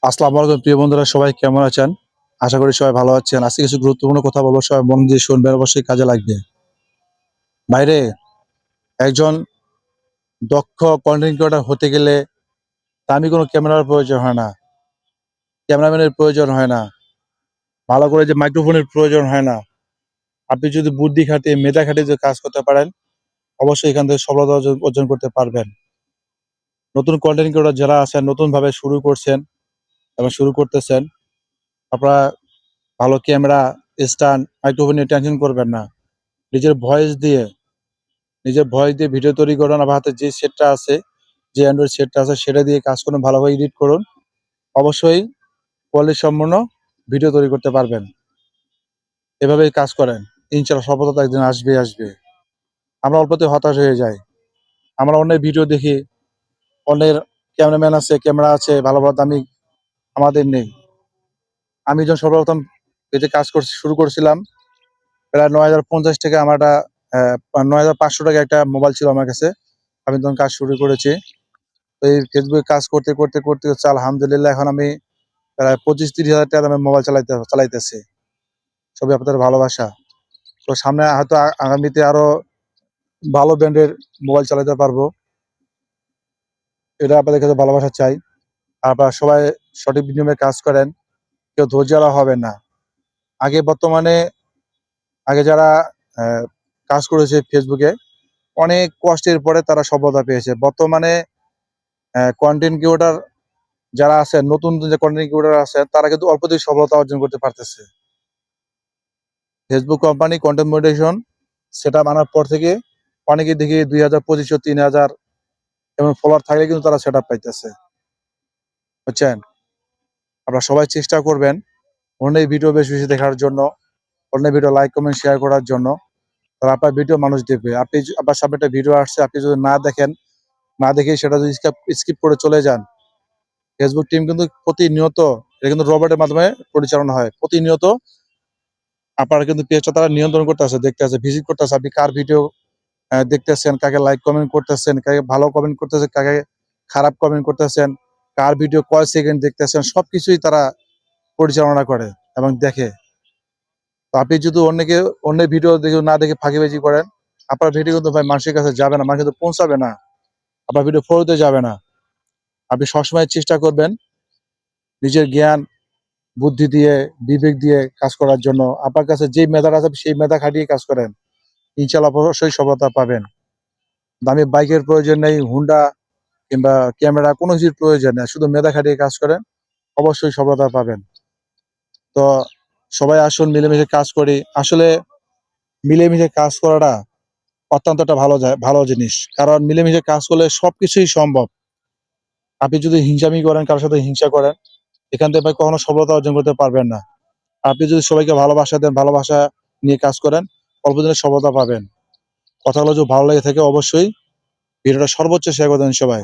আসসালামু আলাইকুম প্রিয় বন্ধুরা, সবাই কেমন আছেন? আশা করি সবাই ভালো আছেন। আজকে কিছু গুরুত্বপূর্ণ কথা বলবো, সবাই মন দিয়ে শুনবেন, অবশ্যই কাজে লাগবে। বাইরে একজন দক্ষ কন্টেন্ট ক্রিয়েটর হতে গেলে দামি কোনো ক্যামেরার প্রয়োজন হয় না, ক্যামেরাম্যানের প্রয়োজন হয় না, ভালো করে যে মাইক্রোফোনের প্রয়োজন হয় না। আপনি যদি বুদ্ধি খাটিয়ে মেধা খাটিয়ে যদি কাজ করতে পারেন, অবশ্যই এখান থেকে সফলতা অর্জন করতে পারবেন। নতুন কন্টেন্ট ক্রিয়েটর যারা আছেন, নতুনভাবে শুরু করছেন এবং শুরু করতেছেন, আপনারা ভালো ক্যামেরা, স্ট্যান্ড, মাইক্রোফোন নিয়ে টেনশন করবেন না। নিজের ভয়েস দিয়ে ভিডিও তৈরি করুন। আমার হাতে যে সেটটা আছে, যে অ্যান্ড্রয়েড সেটটা আছে সেটা দিয়ে কাজ করুন, ভালোভাবে এডিট করুন। অবশ্যই কোয়ালিটি সম্পন্ন ভিডিও তৈরি করতে পারবেন। এভাবেই কাজ করেন। ইনশাআল্লাহ সফলতা একদিন আসবেই আসবে। আমরা অল্পতে হতাশ হয়ে যাই। আমরা অন্যের ভিডিও দেখি, অন্যের ক্যামেরাম্যান আছে, ক্যামেরা আছে, ভালো, ভালো দামি, আমাদের নেই। আমি যখন সর্বপ্রথম এতে কাজ শুরু করছিলাম, প্রায় ৳৯,০৫০ আমার একটা ৳৯,৫০০ একটা মোবাইল ছিল আমার কাছে। আমি তখন কাজ শুরু করেছি। তো এই ফেসবুকে কাজ করতে হচ্ছে আলহামদুলিল্লাহ এখন আমি প্রায় ২৫-৩০ হাজার টাকা দামের মোবাইল চালাইতেছি। সবই আপনাদের ভালোবাসা। তো সামনে হয়তো আগামীতে আরো ভালো ব্র্যান্ডের মোবাইল চালাতে পারবো। এটা আপনাদের কাছে ভালোবাসা চাই। আপনারা সবাই সঠিক নিয়মে কাজ করেন। কেউ ধৈর্যহারা হবেন না। আগে বর্তমানে আগে যারা অ্যা কাজ করেছে ফেসবুকে, অনেক কষ্টের পরে তারা সফলতা পেয়েছে। বর্তমানে কনটেন্ট ক্রিয়েটর যারা আছেন, নতুন যে কনটেন্ট ক্রিয়েটর আছেন, তারা কিন্তু অল্পতেই সফলতা অর্জন করতে পারতেছে। Facebook company content monetization setup আনার পর থেকে অনেকেই দেখি ২,০০০, ২৫০০, ৩,০০০ এবং ফলোয়ার থাকলে কিন্তু তারা সেটআপ পাইতেছে। বুঝছেন? আপনারা সবাই চেষ্টা করবেন অন্যের ভিডিও বেশি, বেশি দেখার জন্য, অন্যের ভিডিও লাইক, কমেন্ট, শেয়ার করার জন্য। তাহলে আপনার ভিডিও মানুষ দেখবে। আপনার সামনে একটা ভিডিও আসছে, আপনি যদি না দেখেন, না দেখে সেটা যদি স্কিপ করে চলে যান, ফেসবুক টিম কিন্তু প্রতিনিয়ত, এটা কিন্তু রোবটের মাধ্যমে পরিচালনা হয়। প্রতিনিয়ত আপনারা কিন্তু পেজটা তারা নিয়ন্ত্রণ করতেছে, দেখতেছে, ভিজিট করতেছে আপনি কার ভিডিও দেখতেছেন, কাকে লাইক কমেন্ট করতেছেন, কাকে ভালো কমেন্ট করতেছেন, কাকে খারাপ কমেন্ট করতেছেন, কার ভিডিও কয় সেকেন্ড দেখতেছেন, সবকিছুই তারা পরিচালনা করে এবং দেখে। তো আপনি যদি অন্যের ভিডিও দেখে না দেখে ফাঁকিবাজি করেন, আপনার ভিডিও কিন্তু ভাই মানুষের কাছে যাবে না, মানুষ কিন্তু পৌঁছাবে না, আপনার ভিডিও ফলোতে যাবে না। আপনি সবসময় চেষ্টা করবেন নিজের জ্ঞান, বুদ্ধি দিয়ে, বিবেক দিয়ে কাজ করার জন্য। আপনার কাছে যেই মেধাটা আছে সেই মেধা খাটিয়ে কাজ করেন। ইনশাআল্লাহ অবশ্যই সফলতা পাবেন। দামি বাইকের প্রয়োজন নেই, হুন্ডা কিংবা ক্যামেরা কোনো কিছুর প্রয়োজন নেই। শুধু মেধা খাটিয়ে কাজ করেন, অবশ্যই সফলতা পাবেন। তো সবাই আসুন মিলেমিশে কাজ করি। আসলে মিলেমিশে কাজ করাটা অত্যন্ত একটা ভালো জিনিস। কারণ মিলেমিশে কাজ করলে সবকিছুই সম্ভব। আপনি যদি হিংসামি করেন, কারো সাথে হিংসা করেন, এখান থেকে ভাই কখনো সফলতা অর্জন করতে পারবেন না। আপনি যদি সবাইকে ভালোবাসা দেন, ভালোবাসা নিয়ে কাজ করেন, অল্প দিনে সফলতা পাবেন। কথাগুলো যদি ভালো লেগে থাকে অবশ্যই ভিডিওটা সর্বোচ্চ শেয়ার করে দেন সবাই।